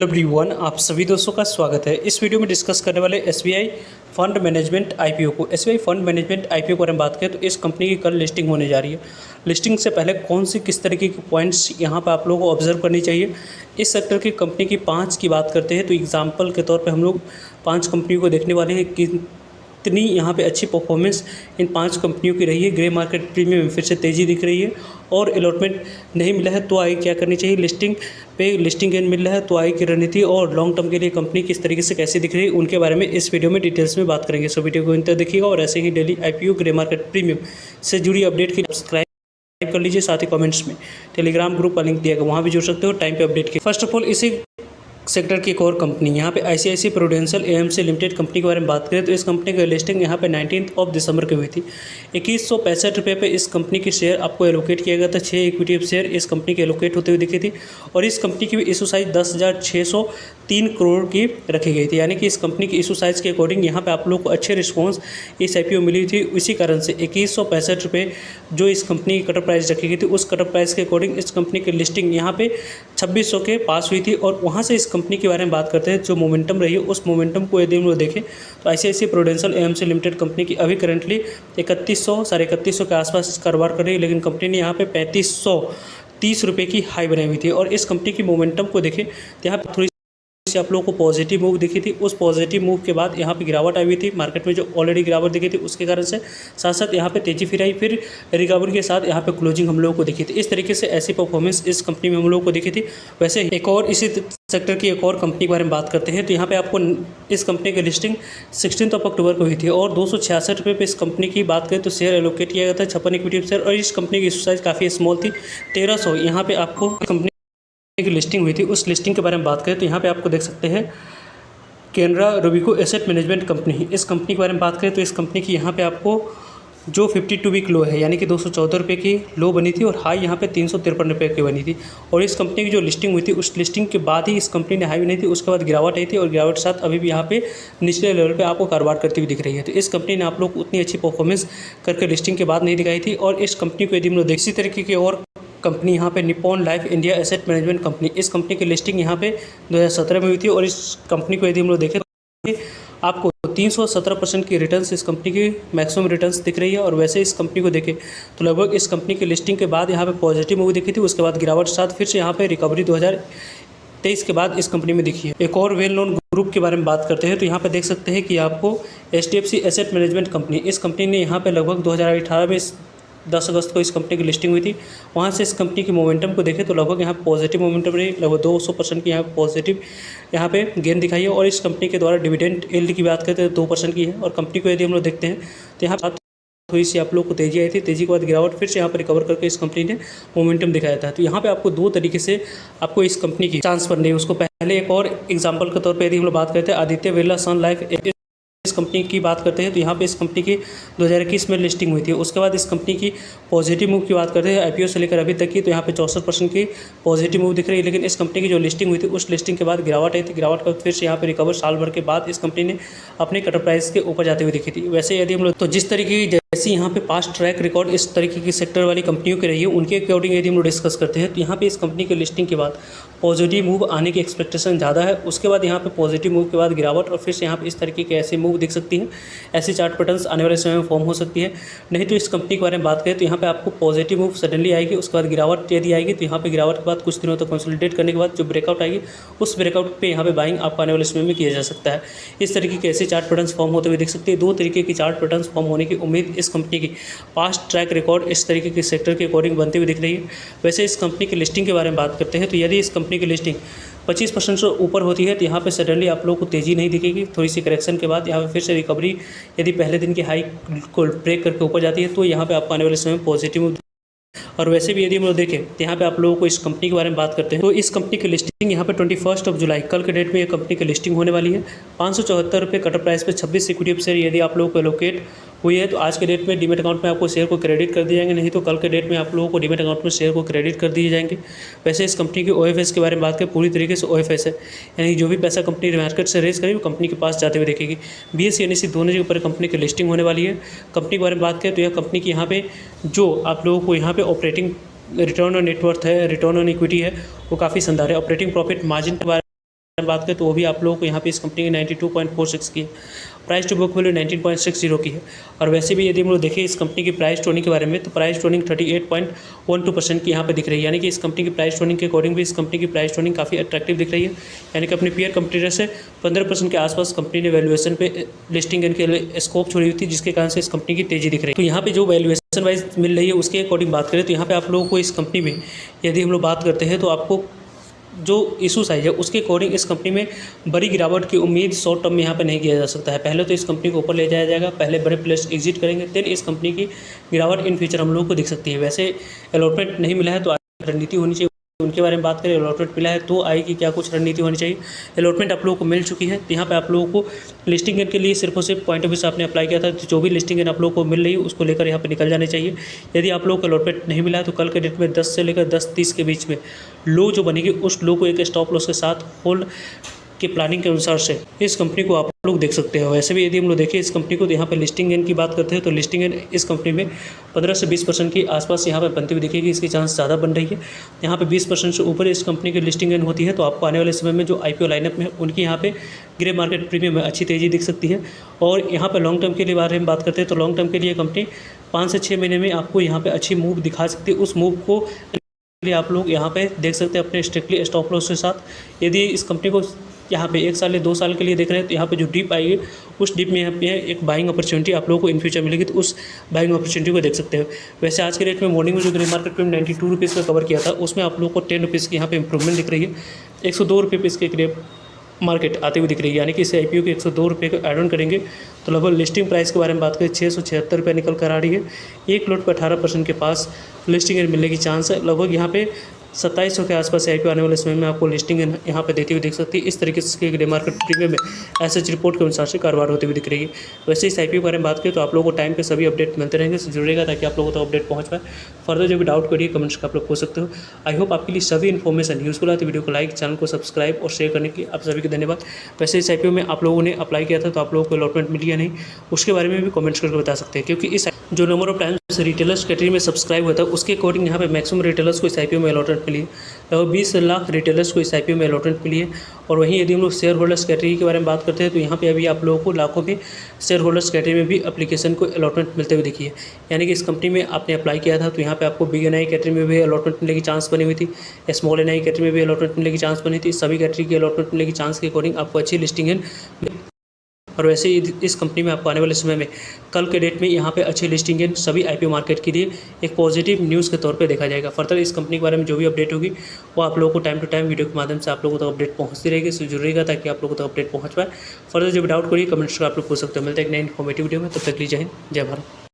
Everyone, आप सभी दोस्तों का स्वागत है। इस वीडियो में डिस्कस करने वाले एसबीआई फंड मैनेजमेंट आईपीओ को। एसबीआई फंड मैनेजमेंट आईपीओ के बारे में बात करें तो इस कंपनी की कल लिस्टिंग होने जा रही है। लिस्टिंग से पहले कौन सी किस तरीके के पॉइंट्स यहाँ पर आप लोगों को ऑब्जर्व करनी चाहिए, इस सेक्टर की कंपनी की 5 की बात करते हैं तो एग्जाम्पल के तौर पर हम लोग 5 कंपनियों को देखने वाले हैं कि इतनी यहाँ पे अच्छी परफॉर्मेंस इन 5 कंपनियों की रही है। ग्रे मार्केट प्रीमियम फिर से तेज़ी दिख रही है और अलॉटमेंट नहीं मिला है तो आगे क्या करनी चाहिए, लिस्टिंग पे लिस्टिंग गेन मिल रहा है तो आगे की रणनीति और लॉन्ग टर्म के लिए कंपनी किस तरीके से कैसे दिख रही है उनके बारे में इस वीडियो में डिटेल्स में बात करेंगे। सो वीडियो को अंत तक देखिएगा और ऐसे ही daily IPO grey market premium से जुड़ी अपडेट की सब्सक्राइब कर लीजिए। साथ ही कमेंट्स में टेलीग्राम ग्रुप का लिंक दिया गया, वहाँ भी जुड़ सकते हो टाइम पे अपडेट की। फर्स्ट ऑफ ऑल इसी सेक्टर की एक और कंपनी यहाँ पे ICICI prudential AMC limited company के बारे में बात करें तो इस कंपनी की लिस्टिंग यहाँ पे 19 दिसंबर को हुई थी। 2165 पे इस कंपनी के शेयर आपको एलोकेट किया गया था। 6 इक्विटी शेयर इस कंपनी के एलोकेट होते हुए दिखी थी और इस कंपनी की भी इशू साइज 10,603 करोड़ की रखी गई थी। यानी कि इस कंपनी की इशू साइज के अकॉर्डिंग यहाँ पे आप लोग को अच्छे रिस्पॉन्स इस आईपीओ मिली थी। इसी कारण से 2165 रुपये जो इस कंपनी की कटर प्राइस रखी गई थी उस कटर प्राइस के अकॉर्डिंग इस कंपनी की लिस्टिंग यहाँ पे 2600 के पास हुई थी। और वहाँ से इस कंपनी के बारे में बात करते हैं, जो मोमेंटम रही है उस मोमेंटम को यदि हम लोग देखें तो ICICI prudential AMC limited company की अभी करंटली 3100 के आसपास कारोबार कर रही है, लेकिन कंपनी ने यहाँ पे 3530 रुपये की हाई बनाई हुई थी। और इस कंपनी की मोमेंटम को देखें तो यहाँ पर थोड़ी से आप लोगों को पॉजिटिव मूव दिखी थी। उस पॉजिटिव मूव के बाद यहाँ पे गिरावट आई हुई थी मार्केट में, जो ऑलरेडी गिरावट दिखी थी उसके कारण से साथ साथ यहाँ पे तेजी फिर आई, फिर रिकवरी के साथ यहाँ पे क्लोजिंग हम लोगों को दिखी थी। इस तरीके से ऐसी परफॉर्मेंस इस कंपनी में हम लोगों को दिखी थी। वैसे एक और इसी सेक्टर की एक और कंपनी के बारे में बात करते हैं तो यहाँ पे आपको इस कंपनी की लिस्टिंग 16 अक्टूबर को हुई थी और 266 रुपये पे इस कंपनी की बात करें तो शेयर एलोकेट किया गया था, 56 इक्विटी शेयर। और इस कंपनी की इशू साइज काफ़ी स्मॉल थी, 1300 यहाँ पे आपको कंपनी की लिस्टिंग हुई थी। उस लिस्टिंग के बारे में बात करें तो यहाँ पे आपको देख सकते हैं Canara Robeco asset management company, इस कंपनी के बारे में बात करें तो इस कंपनी की यहाँ पे आपको जो 52 वीक लो है यानी कि 214 रुपये की लो बनी थी और हाई यहाँ पे 353 रुपये की बनी थी। और इस कंपनी की जो लिस्टिंग हुई थी उस लिस्टिंग के बाद ही इस कंपनी ने हाई बनी थी, उसके बाद गिरावट आई थी और गिरावट के साथ अभी भी यहाँ पे निचले लेवल पे आपको कारोबार करती हुई दिख रही है। तो इस कंपनी ने आप लोग उतनी अच्छी परफॉर्मेंस करके लिस्टिंग के बाद नहीं दिखाई थी। और इस कंपनी को यदि हम लोग इसी तरीके की और कंपनी यहाँ पे Nippon life India asset management company, इस कंपनी की लिस्टिंग यहाँ पे 2017 में हुई थी और इस कंपनी को यदि हम लोग देखें तो आपको 317% की रिटर्न्स इस कंपनी की मैक्सिमम रिटर्न्स दिख रही है। और वैसे इस कंपनी को देखें तो लगभग इस कंपनी की लिस्टिंग के बाद यहाँ पे पॉजिटिव मूव दिखी थी, उसके बाद गिरावट के साथ फिर से यहाँ पे रिकवरी 2023 के बाद इस कंपनी में दिखी है। एक और वेल नोन ग्रुप के बारे में बात करते हैं तो यहाँ पे देख सकते हैं कि आपको HDFC एसेट मैनेजमेंट कंपनी, इस कंपनी ने यहाँ पे लगभग 2018 में 10 अगस्त को इस कंपनी की लिस्टिंग हुई थी। वहाँ से इस कंपनी की मोमेंटम को देखें तो लगभग यहाँ पॉजिटिव मोमेंटम रही, लगभग 200% की यहाँ पॉजिटिव यहाँ पे गेन दिखाई है। और इस कंपनी के द्वारा डिविडेंड यील्ड की बात करते हैं तो 2% की है। और कंपनी को यदि हम लोग देखते हैं तो यहाँ थोड़ी सी आप लोग को तेजी आई थी, तेजी के बाद गिरावट, फिर से यहाँ पर रिकवर करके इस कंपनी ने मोमेंटम दिखाया था। तो यहाँ पे आपको 2 तरीके से आपको इस कंपनी की चांस बननी है। उसको पहले एक और एग्जांपल के तौर पे यदि हम लोग बात करते हैं आदित्य बिरला सन लाइफ, इस कंपनी की बात करते हैं तो यहाँ पे इस कंपनी की 2021 में लिस्टिंग हुई थी। उसके बाद इस कंपनी की पॉजिटिव मूव की बात करते हैं आईपीओ से लेकर अभी तक की, तो यहाँ पे 64% की पॉजिटिव मूव दिख रही है। लेकिन इस कंपनी की जो लिस्टिंग हुई थी उस लिस्टिंग के बाद गिरावट आई थी, गिरावट का फिर से यहाँ पे रिकवर साल भर के बाद इस कंपनी ने अपने कटर प्राइस के ऊपर जाते हुए दिखी थी। वैसे यदि हम लोग तो जिस तरीके की जैसी यहाँ पे पास्ट ट्रैक रिकॉर्ड इस तरीके की सेक्टर वाली कंपनियों की रही है उनके अकॉर्डिंग यदि हम लोग डिस्कस करते हैं तो यहाँ पे इस कंपनी की लिस्टिंग के बाद पॉजिटिव मूव आने की एक्सपेक्टेशन ज़्यादा है। उसके बाद यहाँ पे पॉजिटिव मूव के बाद गिरावट और फिर से यहाँ पे इस तरीके के ऐसे मूव दिख सकती हैं। ऐसी चार्ट पैटर्न्स आने वाले समय में फॉर्म हो सकती है। नहीं तो इस कंपनी के बारे में बात करें तो यहाँ पे आपको पॉजिटिव मूव सडनली आएगी, उसके बाद गिरावट यदि आएगी तो यहाँ पे गिरावट के बाद कुछ दिनों तक कंसोलिडेट करने के बाद जो ब्रेकआउट आएगी उस ब्रेकआउट पे यहाँ पे बाइंग आपको आने वाले समय में किया जा सकता है। इस तरीके के ऐसे चार्ट पैटर्न्स फॉर्म होते हुए दिख सकती है। 2 तरीके की चार्ट पैटर्न्स फॉर्म होने की उम्मीद इस कंपनी की पास्ट ट्रैक रिकॉर्ड इस तरीके के सेक्टर के अकॉर्डिंग बनती हुई दिख रही है। वैसे इस कंपनी की लिस्टिंग के बारे में बात करते हैं तो यदि इस कंपनी की लिस्टिंग 25% से ऊपर होती है तो यहाँ पे सडनली आप लोगों को तेज़ी नहीं दिखेगी। थोड़ी सी करेक्शन के बाद यहाँ पे फिर से रिकवरी यदि पहले दिन की हाई को ब्रेक करके ऊपर जाती है तो यहाँ पे आपको आने वाले समय में पॉजिटिव। और वैसे भी यदि हम लोग देखें तो यहाँ पे आप लोगों को इस कंपनी के बारे में बात करते हैं तो इस कंपनी की लिस्टिंग यहाँ पे 21 जुलाई कल के डेट में ये कंपनी की लिस्टिंग होने वाली है। 574 रुपये कटर प्राइस पे 26 इक्विटी शेयर यदि आप लोगों को एलोकेट हुई है तो आज के डेट में डीमेट अकाउंट में आपको शेयर को क्रेडिट कर दिए जाएंगे, नहीं तो कल के डेट में आप लोगों को डीमेट अकाउंट में शेयर को क्रेडिट कर दिए जाएंगे। वैसे इस कंपनी की OFS के बारे में बात करें, पूरी तरीके से OFS है, यानी जो भी पैसा कंपनी मार्केट से रेज करेगी वो कंपनी के पास जाते हुए देखेगी। BSE NSE दोनों जगह पर कंपनी की लिस्टिंग होने वाली है। कंपनी के बारे में बात करें तो यह कंपनी की यहाँ पे जो आप लोगों को यहाँ पे ऑपरेटिंग रिटर्न ऑन नेटवर्थ है, रिटर्न ऑन इक्विटी है, वो काफ़ी शानदार है। ऑपरेटिंग प्रॉफिट मार्जिन के बारे बात करें तो वो भी आप लोगों को यहाँ पे इस कंपनी की 92.46 की है। प्राइस टू बुक वैल्यू 19.60 की है। और वैसे भी यदि हम लोग देखें इस कंपनी की प्राइस टू अर्निंग के बारे में, तो प्राइस टू अर्निंग 38.12% की यहाँ पे दिख रही है। यानी कि इस कंपनी की प्राइस टू अर्निंग के अकॉर्डिंग भी इस कंपनी की प्राइस टू अर्निंग काफ़ी अट्रैक्टिव दिख रही है। यानी कि अपने पीयर कंपटीटर से 15% के आसपास कंपनी ने वैल्यूएशन पे लिस्टिंग के लिए स्कोप छोड़ी हुई थी, जिसके कारण से इस कंपनी की तेज़ी दिख रही है। तो यहाँ पे जो वैल्यूएशन वाइज मिल रही है उसके अकॉर्डिंग बात करें तो यहाँ पे आप लोगों को इस कंपनी में यदि हम लोग बात करते हैं तो आपको जो इशू साइज है उसके अकॉर्डिंग इस कंपनी में बड़ी गिरावट की उम्मीद शॉर्ट टर्म में यहाँ पे नहीं किया जा सकता है। पहले तो इस कंपनी को ऊपर ले जाया जाएगा, पहले बड़े प्लेयर्स एग्जिट करेंगे, देन इस कंपनी की गिरावट इन फ्यूचर हम लोगों को दिख सकती है। वैसे अलॉटमेंट नहीं मिला है तो रणनीति होनी चाहिए, उनके बारे में बात करें। अलॉटमेंट मिला है तो आएगी क्या कुछ रणनीति होनी चाहिए। अलॉटमेंट आप लोगों को मिल चुकी है, तो यहाँ पे आप लोगों को लिस्टिंग गेन के लिए सिर्फ और सिर्फ पॉइंट ऑफ व्यू से आपने अप्लाई किया था, तो जो भी लिस्टिंग गेन आप लोगों को मिल रही है उसको लेकर यहाँ पे निकल जाने चाहिए। यदि आप लोगों को अलॉटमेंट नहीं मिला है तो कल के डेट में 10 से लेकर 10:30 के बीच में लो जो बनेगी उस लो को एक स्टॉप लॉस के साथ होल्ड की प्लानिंग के अनुसार से इस कंपनी को आप लोग देख सकते हो। वैसे भी यदि हम लोग देखें इस कंपनी को, तो यहाँ पे लिस्टिंग गेन की बात करते हैं तो लिस्टिंग गेन इस कंपनी में 15 से 20% की आसपास यहाँ पे बनती हुई दिखेगी। इसकी चांस ज़्यादा बन रही है। यहाँ पे 20% से ऊपर इस कंपनी की लिस्टिंग गेन होती है तो आपको आने वाले समय में जो IPO लाइनअप में उनकी यहाँ पे ग्रे मार्केट प्रीमियम में अच्छी तेज़ी दिख सकती है। और यहाँ पर लॉन्ग टर्म के लिए बारे में बात करते हैं तो लॉन्ग टर्म के लिए कंपनी 5 से 6 महीने में आपको यहाँ पे अच्छी मूव दिखा सकती है। उस मूव को लिए आप लोग यहाँ पे देख सकते हैं अपने स्ट्रिक्टली स्टॉप लॉस के साथ। यदि इस कंपनी को यहाँ पे 1 साल या 2 साल के लिए देख रहे हैं तो यहाँ पे जो डिप आएगी उस डिप में यहाँ पे एक बाइंग अपॉर्चुनिटी आप लोगों को इन फ्यूचर मिलेगी, तो उस बाइंग अपॉर्चुनिटी को देख सकते हो। वैसे आज के रेट में मॉर्निंग में जो ग्रे मार्केट पे 92 रुपीज़ का कवर किया था उसमें आप लोगों को 10 रुपीज़ की यहाँ पे इंप्रूवमेंट दिख रही है। 102 रुपये पे इसके ग्रे मार्केट आते हुए दिख रही है। यानी कि इसे IPO के 102 रुपये को एड ऑन करेंगे तो लगभग लिस्टिंग प्राइस के बारे में बात करें 676 रुपये निकल कर आ रही है। एक लॉट पर 18% के पास लिस्टिंग मिलने की चांस है। लगभग यहाँ पे 2700 के आसपास IPO आने वाले समय में आपको लिस्टिंग यहाँ पे देती हुई दिख सकती है। इस तरीके से ग्रे मार्केट प्रीमियम में एसएच रिपोर्ट के अनुसार से कारोबार होती हुई दिख रही है। वैसे इस IPO के बारे में बात करें तो आप लोगों को टाइम पे सभी अपडेट मिलते रहेंगे, जुड़ेगा ताकि आप लोगों को अपडेट पहुँच पाए। फर्दर जो भी डाउट करिए कमेंट्स का आप लोग पूछ सकते हो। आई होप आपके लिए सभी इन्फॉर्मेशन यूजफुल आती। वीडियो को लाइक, चैनल को सब्सक्राइब और शेयर करने के लिए आप सभी को धन्यवाद। वैसे इस IPO में आप लोगों ने अप्लाई किया था तो आप लोगों को अलॉटमेंट मिली या नहीं उसके बारे में भी कमेंट्स करके बता सकते हैं, क्योंकि इस जो number of times retailers category में सब्सक्राइब होता है उसके अकॉर्डिंग यहाँ पे मैक्सिमम रिटेलर्स को इस IPO में अलॉटमेंट मिली है। लगभग 20 लाख रिटेलर्स को इस IPO में अलॉटमेंट मिली है। और वहीं यदि हम लोग शेयर होल्डर्स कैटेगरी के बारे में बात करते हैं तो यहाँ पे अभी आप लोगों को लाखों में शेयर होल्डर्स कैटेगरी में भी एप्लीकेशन को अलॉटमेंट मिलते हुए दिखी है। यानी कि इस कंपनी में आपने अप्लाई किया था तो यहाँ पे आपको बिग NI कैटेगरी में भी अलॉटमेंट मिलने की चांस बनी हुई थी, स्मॉल NI कैटेगरी में भी अलॉटमेंट मिलने की चांस बनी थी। सभी कैटेगरी की अलॉटमेंट मिलने की चांस के अकॉर्डिंग आपको अच्छी लिस्टिंग है। और वैसे ही इस कंपनी में आपको आने वाले समय में कल के डेट में यहाँ पे अच्छी लिस्टिंग है सभी IPO मार्केट के लिए एक पॉजिटिव न्यूज़ के तौर पे देखा जाएगा। फर्दर इस कंपनी के बारे में जो भी अपडेट होगी वो आप लोगों को टाइम टू टाइम वीडियो के माध्यम से आप लोगों तक अपडेट पहुँचती रहेगी। सो जरूरीगा ताकि आप लोगों तक अपडेट पहुँच पाए। फर्दर जो भी डाउट करिए कमेंट्स कर आप लोग पूछ सकते हो। मिलते हैं एक नई इन्फॉर्मेटिव वीडियो में, तब तक लीजिए जय हिंद, जय भारत।